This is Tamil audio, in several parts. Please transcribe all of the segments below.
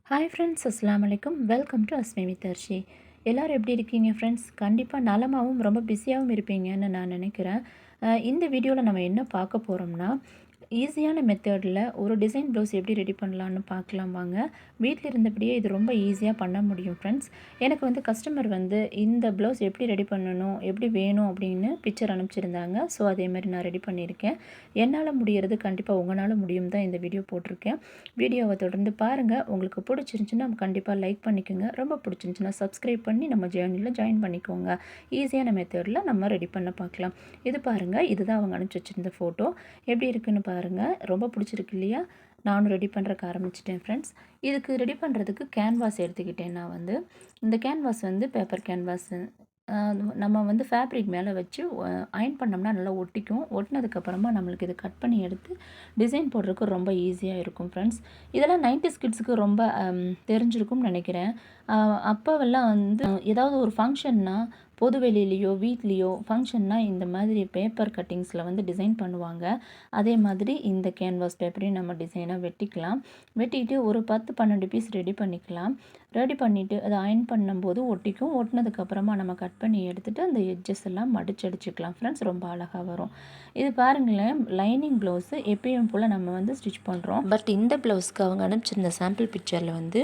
ஹாய் ஃப்ரெண்ட்ஸ், அஸ்ஸலாமு அலைக்கும். Welcome to Asmi with Arshi. எல்லோரும் எப்படி இருக்கீங்க ஃப்ரெண்ட்ஸ்? கண்டிப்பாக நலமாகவும் ரொம்ப பிஸியாகவும் இருப்பீங்கன்னு நான் நினைக்கிறேன். இந்த வீடியோவில் நம்ம என்ன பார்க்க போகிறோம்னா, ஈஸியான மெத்தடில் ஒரு டிசைன் ப்ளவுஸ் எப்படி ரெடி பண்ணலான்னு பார்க்கலாம் வாங்க. வீட்டில் இருந்தபடியே இது ரொம்ப ஈஸியாக பண்ண முடியும் ஃப்ரெண்ட்ஸ். எனக்கு வந்து கஸ்டமர் வந்து இந்த ப்ளவுஸ் எப்படி ரெடி பண்ணணும், எப்படி வேணும் அப்படின்னு பிக்சர் அனுப்பிச்சிருந்தாங்க. ஸோ அதேமாதிரி நான் ரெடி பண்ணியிருக்கேன். என்னால் முடியறது கண்டிப்பாக உங்களால் முடியும் தான் இந்த வீடியோ போட்டிருக்கேன். வீடியோவை தொடர்ந்து பாருங்கள். உங்களுக்கு பிடிச்சிருந்துச்சுன்னா கண்டிப்பாக லைக் பண்ணிக்கோங்க. ரொம்ப பிடிச்சிருந்துச்சுன்னா சப்ஸ்கிரைப் பண்ணி நம்ம ஜேர்னியில் ஜாயின் பண்ணிக்கோங்க. ஈஸியான மெத்தடில் நம்ம ரெடி பண்ண பார்க்கலாம். இது பாருங்கள், இதுதான் அவங்க அனுப்பிச்சி வச்சுருந்த ஃபோட்டோ. எப்படி இருக்குன்னு பாருங்கள். ரொம்ப பிடிச்சிருக்கு இல்லையா? நானும் ரெடி பண்ணுறக்கு ஆரம்பிச்சிட்டேன் ஃப்ரெண்ட்ஸ். இதுக்கு ரெடி பண்ணுறதுக்கு கேன்வாஸ் எடுத்துக்கிட்டேன். நான் வந்து இந்த கேன்வாஸ் வந்து பேப்பர் கேன்வாஸு. நம்ம வந்து ஃபேப்ரிக் மேலே வச்சு அயர்ன் பண்ணோம்னா நல்லா ஒட்டிக்கும். ஒட்டினதுக்கப்புறமா நம்மளுக்கு இது கட் பண்ணி எடுத்து டிசைன் போடுறதுக்கு ரொம்ப ஈஸியாக இருக்கும் ஃப்ரெண்ட்ஸ். இதெல்லாம் 90s கிட்ஸுக்கு ரொம்ப தெரிஞ்சிருக்கும்னு நினைக்கிறேன். அப்போவெல்லாம் வந்து ஏதாவது ஒரு ஃபங்க்ஷன்னா பொது வெளியிலையோ வீட்லேயோ ஃபங்க்ஷன்னா இந்த மாதிரி பேப்பர் கட்டிங்ஸில் வந்து டிசைன் பண்ணுவாங்க. அதே மாதிரி இந்த கேன்வாஸ் பேப்பரையும் நம்ம டிசைனாக வெட்டிக்கலாம். வெட்டிட்டு ஒரு 10-12 பீஸ் ரெடி பண்ணிக்கலாம். ரெடி பண்ணிவிட்டு அதை அயர்ன் பண்ணும்போது ஒட்டிக்கும். ஒட்டினதுக்கப்புறமா நம்ம கட் பண்ணி எடுத்துகிட்டு அந்த எட்ஜஸ் எல்லாம் மடிச்சு அடிச்சுக்கலாம் ஃப்ரெண்ட்ஸ். ரொம்ப அழகாக வரும். இது பாருங்களேன், லைனிங் ப்ளவுஸு எப்பயும் போல் நம்ம வந்து ஸ்டிச் பண்ணுறோம். பட் இந்த ப்ளவுஸ்க்கு அவங்க அனுப்பிச்சிருந்த சாம்பிள் பிக்சரில் வந்து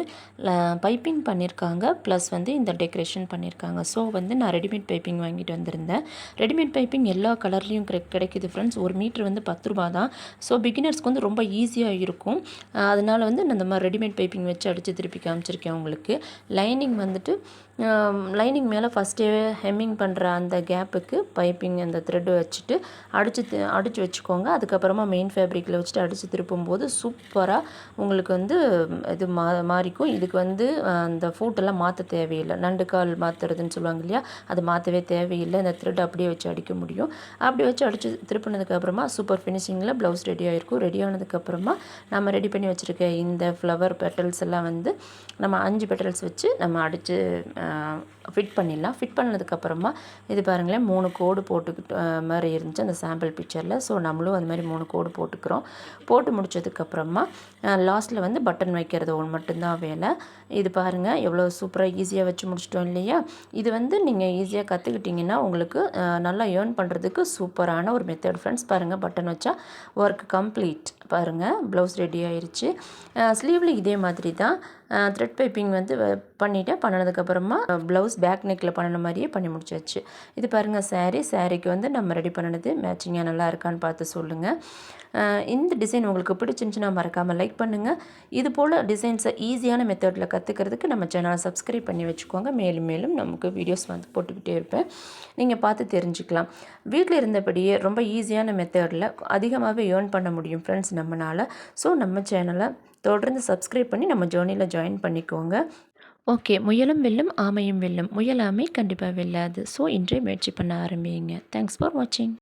பைப்பிங் பண்ணியிருக்காங்க, ப்ளஸ் வந்து இந்த டெக்கரேஷன் பண்ணியிருக்காங்க. ஸோ வந்து நான் ரெடிமேட் பைப்பிங் வாங்கிட்டு வந்திருந்தேன். ரெடிமேட் பைப்பிங் எல்லா கலர்லேயும் கிடைக்குது ஃப்ரெண்ட்ஸ். ஒரு மீட்ரு வந்து 10 ரூபா தான். ஸோ பிகினர்ஸ்க்கு வந்து ரொம்ப ஈஸியாக இருக்கும். அதனால் வந்து நான் இந்த மாதிரி ரெடிமேட் பைப்பிங் வச்சு அடித்து திருப்பி காமிச்சிருக்கேன் உங்களுக்கு. லைனிங் வந்துட்டு லைனிங் மேலே ஃபஸ்ட்டே ஹெம்மிங் பண்ணுற அந்த கேப்புக்கு பைப்பிங் அந்த த்ரெட்டு வச்சுட்டு அடித்து வச்சுக்கோங்க. அதுக்கப்புறமா மெயின் ஃபேப்ரிக்கில் வச்சுட்டு அடித்து திருப்பும்போது சூப்பராக உங்களுக்கு வந்து இது மாறிக்கும். இதுக்கு வந்து அந்த ஃபூட்டெல்லாம் மாற்ற தேவையில்லை. நண்டுக்கால் மாற்றுறதுன்னு சொல்லுவாங்க இல்லையா, அது மாற்றவே தேவையில்லை. இந்த த்ரெட் அப்படியே வச்சு அடிக்க முடியும். அப்படி வச்சு அடித்து திருப்பினதுக்கப்புறமா சூப்பர் ஃபினிஷிங்கில் ப்ளவுஸ் ரெடி ஆகிருக்கும். ரெடி ஆனதுக்கப்புறமா நம்ம ரெடி பண்ணி வச்சுருக்க இந்த ஃப்ளவர் பெட்டல்ஸ் எல்லாம் வந்து நம்ம 5 பெட்டல்ஸ் வச்சு நம்ம அடித்து ஃபிட் பண்ணிடலாம். ஃபிட் பண்ணதுக்கப்புறமா இது பாருங்களேன், 3 கோடு போட்டுக்கிட்டு மாதிரி இருந்துச்சு அந்த சாம்பிள் பிக்சரில். ஸோ நம்மளும் அது மாதிரி 3 கோடு போட்டுக்கிறோம். போட்டு முடித்ததுக்கப்புறமா லாஸ்ட்டில் வந்து பட்டன் வைக்கிறது ஒன்று மட்டும்தான் வேலை. இது பாருங்கள், எவ்வளோ சூப்பராக ஈஸியாக வச்சு முடிச்சிட்டோம் இல்லையா? இது வந்து நீங்கள் ஈஸியாக கற்றுக்கிட்டிங்கன்னா உங்களுக்கு நல்லா ஏர்ன் பண்ணுறதுக்கு சூப்பரான ஒரு மெத்தட் ஃப்ரெண்ட்ஸ். பாருங்கள், பட்டன் வச்சா ஒர்க் கம்ப்ளீட். பாருங்கள், ப்ளவுஸ் ரெடி ஆயிடுச்சு. ஸ்லீவில் இதே மாதிரி தான் த்ரெட் பைப்பிங் வந்து பண்ணதுக்கப்புறமா ப்ளவுஸ் பேக் நெக்கில் பண்ணின மாதிரியே பண்ணி முடிச்சாச்சு. இது பாருங்கள், சாரீக்கு வந்து நம்ம ரெடி பண்ணினது மேட்சிங்காக நல்லா இருக்கான்னு பார்த்து சொல்லுங்கள். இந்த டிசைன் உங்களுக்கு பிடிச்சிருந்துச்சுன்னா மறக்காமல் லைக் பண்ணுங்கள். இது போல் டிசைன்ஸை ஈஸியான மெத்தடில் கற்றுக்கிறதுக்கு நம்ம சேனலை சப்ஸ்கிரைப் பண்ணி வச்சுக்கோங்க. மேலும் மேலும் நமக்கு வீடியோஸ் வந்து போட்டுக்கிட்டே இருப்பேன், நீங்கள் பார்த்து தெரிஞ்சுக்கலாம். வீட்டில் இருந்தபடியே ரொம்ப ஈஸியான மெத்தடில் அதிகமாகவே ஏர்ன் பண்ண முடியும் ஃப்ரெண்ட்ஸ் நம்மளால். ஸோ நம்ம சேனலை தொடர்ந்து சப்ஸ்கிரைப் பண்ணி நம்ம ஜேர்னியில் ஜாயின் பண்ணிக்கோங்க. ஓகே, முயலும் வெல்லும் ஆமையும் வெல்லும், முயலாமை கண்டிப்பாக வெல்லாது. ஸோ இன்றே முயற்சி பண்ண ஆரம்பிங்க. தேங்க்ஸ் ஃபார் வாட்சிங்.